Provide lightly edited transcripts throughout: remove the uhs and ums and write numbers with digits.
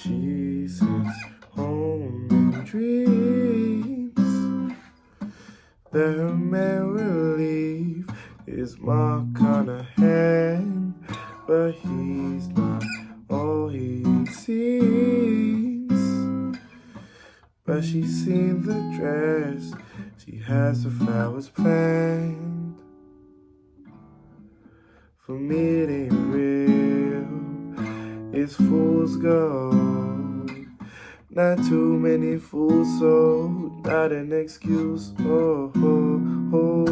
She sits home and dreams that her man will leave his mark on her hand, but he's not all he seems. But she's seen the dress, she has the flowers planned. For me it ain't real, it's fool's gold. Not too many fools, so not an excuse. Oh, oh, oh.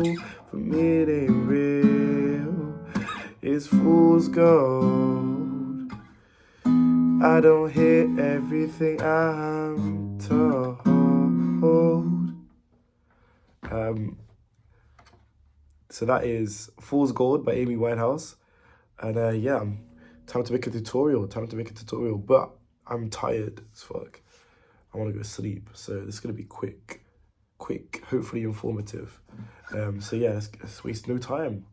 For me it ain't real, it's fool's gold. I don't hear everything I'm told. So that is Fool's Gold by Amy Winehouse. And yeah, time to make a tutorial. But I'm tired as fuck. I want to go to sleep. So this is going to be quick, hopefully informative. So yeah, let's waste no time.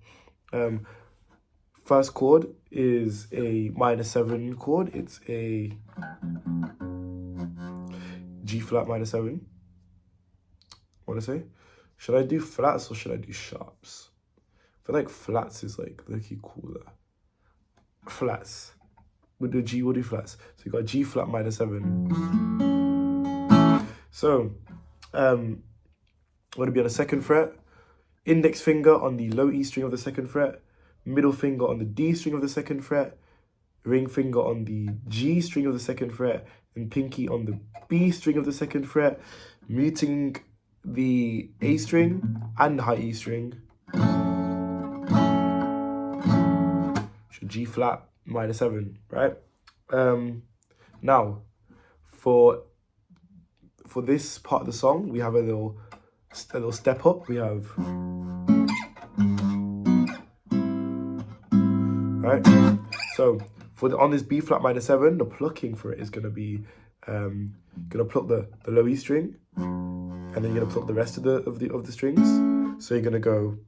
First chord is a -7 chord. It's a G flat -7. What do I say? Should I do flats or should I do sharps? I feel like flats is like low-key cooler. Flats. We'll do G, we'll do flats. So you got G flat -7. So, want to be on the 2nd fret, index finger on the low E string of the 2nd fret, middle finger on the D string of the 2nd fret, ring finger on the G string of the 2nd fret, and pinky on the B string of the 2nd fret, muting the A string and the high E string. So G flat -7, right? Now, for this part of the song, we have a little step up. We have, right? So on this B flat -7, the plucking for it is gonna be gonna pluck the low E string, and then you're gonna pluck the rest of the strings. So you're gonna go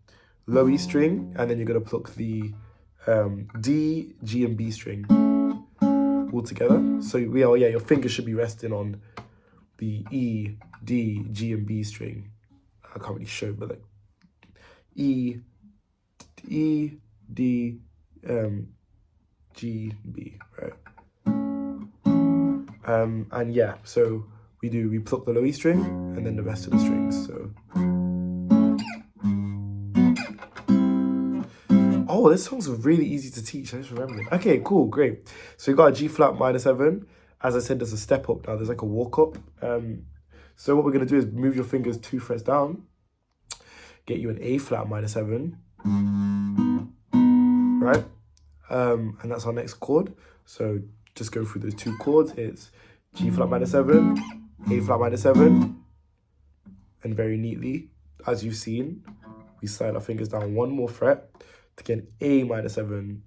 low E string, and then you're gonna pluck the D, G, and B string all together. So your fingers should be resting on the E, D, G, and B string. I can't really show, but like E, D, G, B, right? And yeah, so we pluck the low E string and then the rest of the strings. So, oh, this song's really easy to teach. I just remembered. Okay, cool, great. So you got a G flat -7. As I said, there's a step up now. There's like a walk up. So what we're gonna do is move your fingers 2 frets down, get you an A flat -7, right? And that's our next chord. So just go through those 2 chords. It's G flat -7, A flat -7, and very neatly, as you've seen, we slide our fingers down 1 more fret to get an A -7.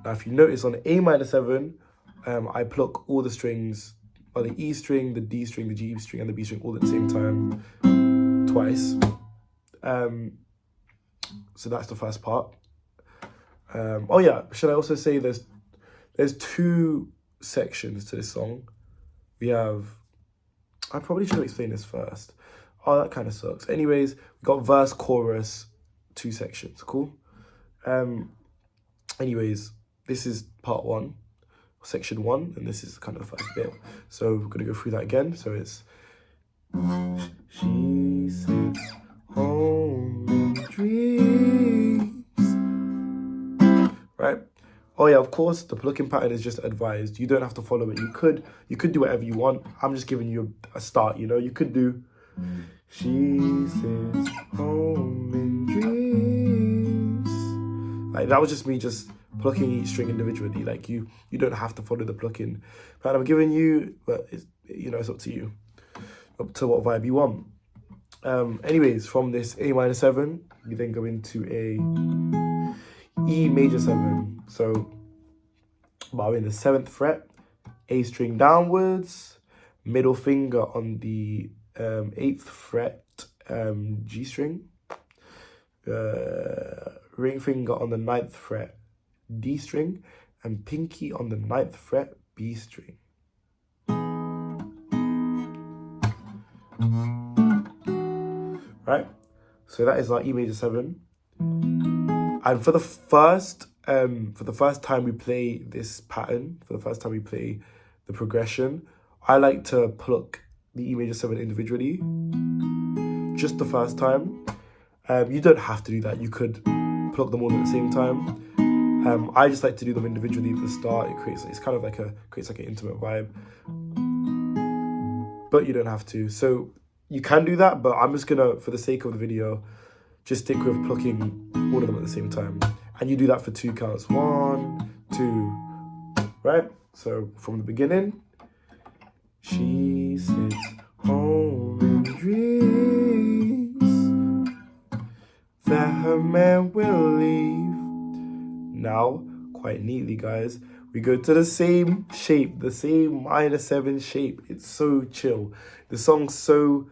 Now, if you notice on A -7, I pluck all the strings, or the E string, the D string, the G string, and the B string all at the same time, twice. So that's the first part. Oh yeah, should I also say there's 2 sections to this song. We have, I probably should explain this first. Oh, that kind of sucks. Anyways, we got verse, chorus, 2 sections. Cool. Anyways, this is part 1, section 1, and this is kind of the first bit. So we're gonna go through that again. So it's she sits home and dreams, right? Oh yeah, of course, the plucking pattern is just advised. You don't have to follow it. You could do whatever you want. I'm just giving you a start, you know? You could do she sits home and dreams. Like, that was just me just plucking each string individually. Like, you don't have to follow the plucking pattern I'm giving you, but it's, you know, it's up to you. Up to what vibe you want. Anyways, from this A -7, we then go into a E major 7. So, we're in the 7th fret, A string downwards, middle finger on the 8th fret, G string, ring finger on the 9th fret, D string, and pinky on the 9th fret, B string. Right? So that is our E major 7. And for the first time we play this pattern, for the first time we play the progression, I like to pluck the E major 7 individually. Just the first time. You don't have to do that. You could pluck them all at the same time. I just like to do them individually at the start. It's kind of like creates an intimate vibe. But you don't have to. So you can do that, but I'm just gonna, for the sake of the video, just stick with plucking all of them at the same time. And you do that for 2 counts. 1, 2, right? So from the beginning, she sits home and dreams that her man will leave. Now, quite neatly, guys, we go to the same shape, the same minor 7 shape. It's so chill. The song's so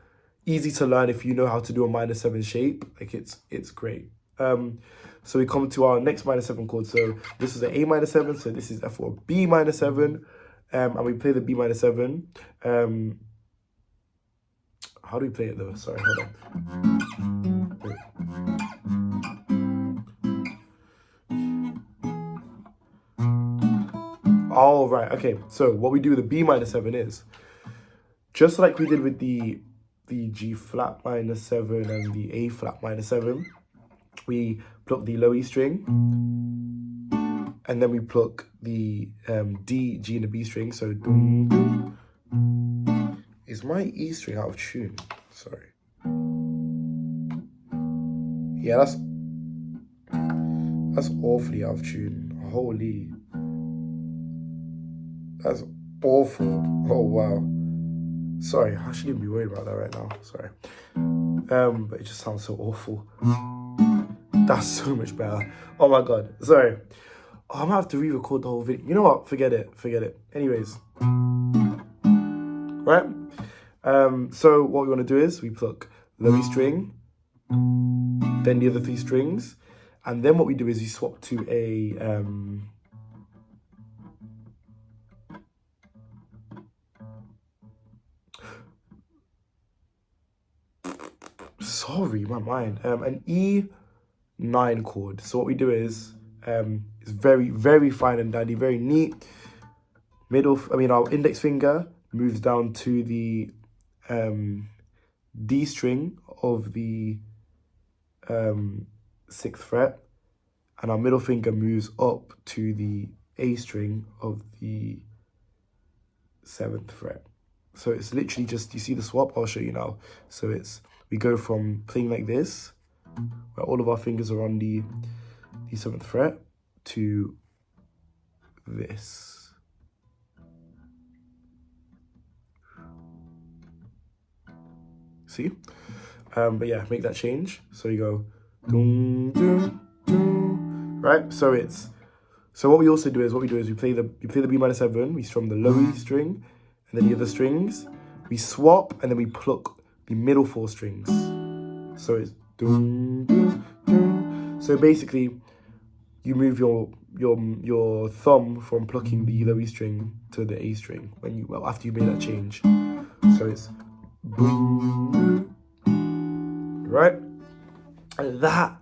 easy to learn if you know how to do a minor 7 shape. Like it's great. So we come to our next minor 7 chord. So this is an A minor 7. So this is F4 B minor 7. And we play the B minor 7. How do we play it though? Sorry, hold on. Wait. All right, okay. So what we do with the B minor 7 is, just like we did with the G flat minor 7 and the A flat minor 7, we pluck the low E string, and then we pluck the D, G, and the B string. So dum, dum. Is my E string out of tune? Sorry. Yeah, that's awfully out of tune. Holy, that's awful. Oh wow. Sorry, I shouldn't even be worried about that right now. Sorry. But it just sounds so awful. That's so much better. Oh my god. Sorry. Oh, I'm gonna have to re-record the whole video. You know what? Forget it. Anyways. Right? So what we want to do is we pluck low E string, then the other 3 strings, and then what we do is we swap to a sorry, my mind. An E9 chord. So what we do is it's very, very fine and dandy, very neat. Our index finger moves down to the D string of the 6th fret, and our middle finger moves up to the A string of the 7th fret. So it's literally just, you see the swap? I'll show you now. So we go from playing like this, where all of our fingers are on the 7th fret, to this. See? But yeah, make that change. So you go dum, dum, dum, right? So what we also do is we play the B minor 7, we strum the low E string, and then the other strings. We swap, and then we pluck the middle 4 strings. So it's dum, dum, dum. So basically, you move your thumb from plucking the low E string to the A string after you made that change. So it's boom, right? And that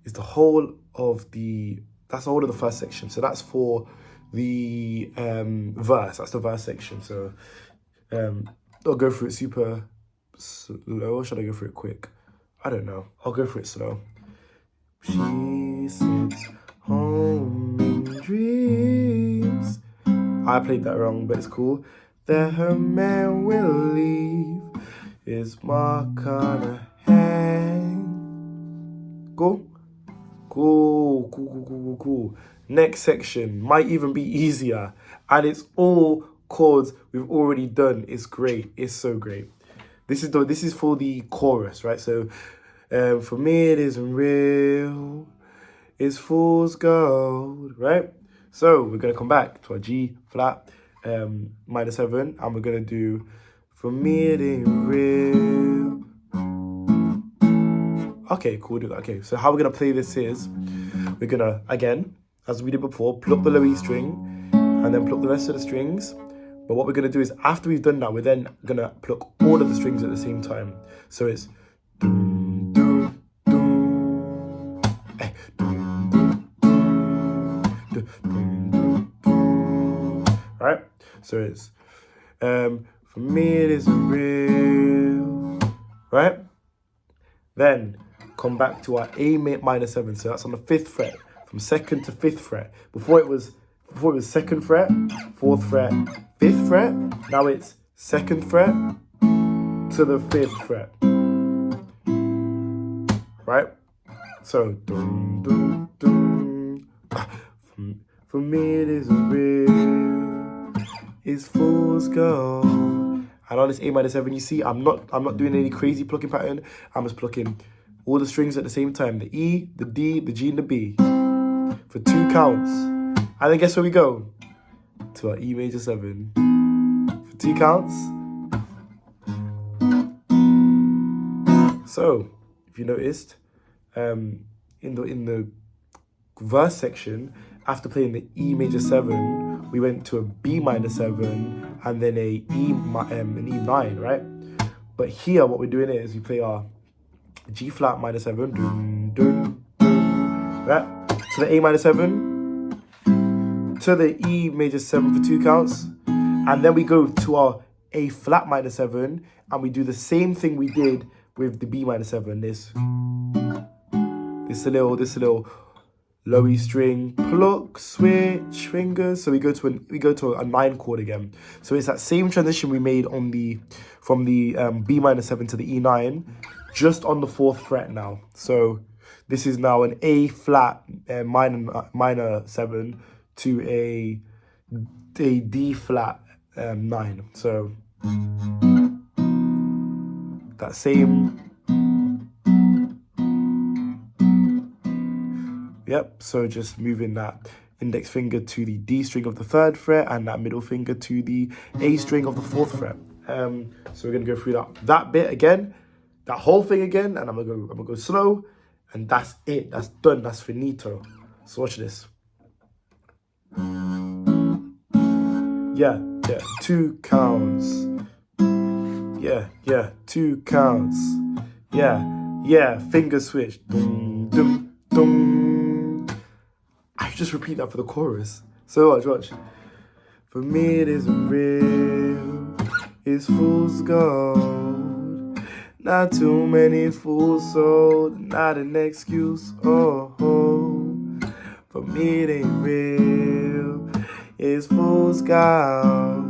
is the whole of the first section. So that's for the verse. That's the verse section. So I'll go through it super slow, or should I go through it quick? I don't know. I'll go through it slow. She sits home in dreams. I played that wrong, but it's cool. That her man will leave is my kind of hand. Cool. Next section might even be easier, and it's all chords we've already done. It's great. It's so great. This is for the chorus, right? So, for me it isn't real. It's fool's gold, right? So we're gonna come back to our G flat minor 7, and we're gonna do for me it ain't real. Okay, cool, do that. Okay, so how we're gonna play this is we're gonna again as we did before, pluck the low E string and then pluck the rest of the strings. But what we're going to do is, after we've done that, we're then going to pluck all of the strings at the same time. So it's doom, doom, doom, doom, doom, doom, doom, doom, doom. Right? So it's for me it is real. Right? Then come back to our A minor 7. So that's on the 5th fret, from 2nd to 5th fret. Before it was 2nd fret, 4th fret, 5th fret. Now it's 2nd fret to the 5th fret. Right? So dum dum dum. For me it is real. It's fool's gold. And on this A minor 7, you see I'm not doing any crazy plucking pattern. I'm just plucking all the strings at the same time. The E, the D, the G, and the B. For 2 counts. And then guess where we go? To our E major 7. For 2 counts. So, if you noticed, in the verse section, after playing the E major 7, we went to a B minor 7 and then an E9, right? But here, what we're doing is we play our G flat minor 7, dun, dun, dun, right? To the A minor 7, to the E major 7 for 2 counts, and then we go to our A flat minor 7 and we do the same thing we did with the B minor 7. This little low E string, pluck, switch, fingers. So we go to a 9 chord again. So it's that same transition we made from the B minor 7 to the E9, just on the 4th fret now. So this is now an A flat minor 7 to a D flat 9. So that same. Yep, so just moving that index finger to the D string of the 3rd fret and that middle finger to the A string of the 4th fret. So we're gonna go through that bit again, that whole thing again, and I'm gonna go slow, and that's it. That's done. That's finito. So watch this. Yeah, 2 counts. Yeah, 2 counts. Yeah, finger switch. Dum, dum, dum. I just repeat that for the chorus. So watch. For me it is real, it's fool's gold. Not too many fools sold, not an excuse, oh. For me it ain't real, it's fool's gold.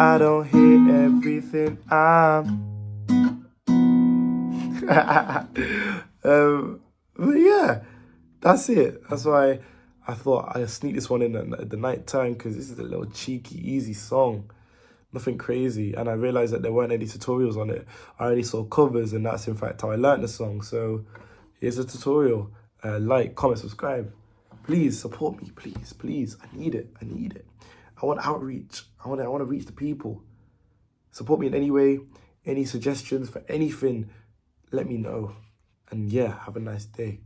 I don't hear everything but yeah, that's it. That's why I thought I'd sneak this one in at the night time, because this is a little cheeky, easy song. Nothing crazy. And I realized that there weren't any tutorials on it. I only saw covers, and that's in fact how I learned the song. So here's a tutorial. Like, comment, subscribe. Please support me, please. I need it. I want outreach. I want to reach the people. Support me in any way. Any suggestions for anything, let me know. And yeah, have a nice day.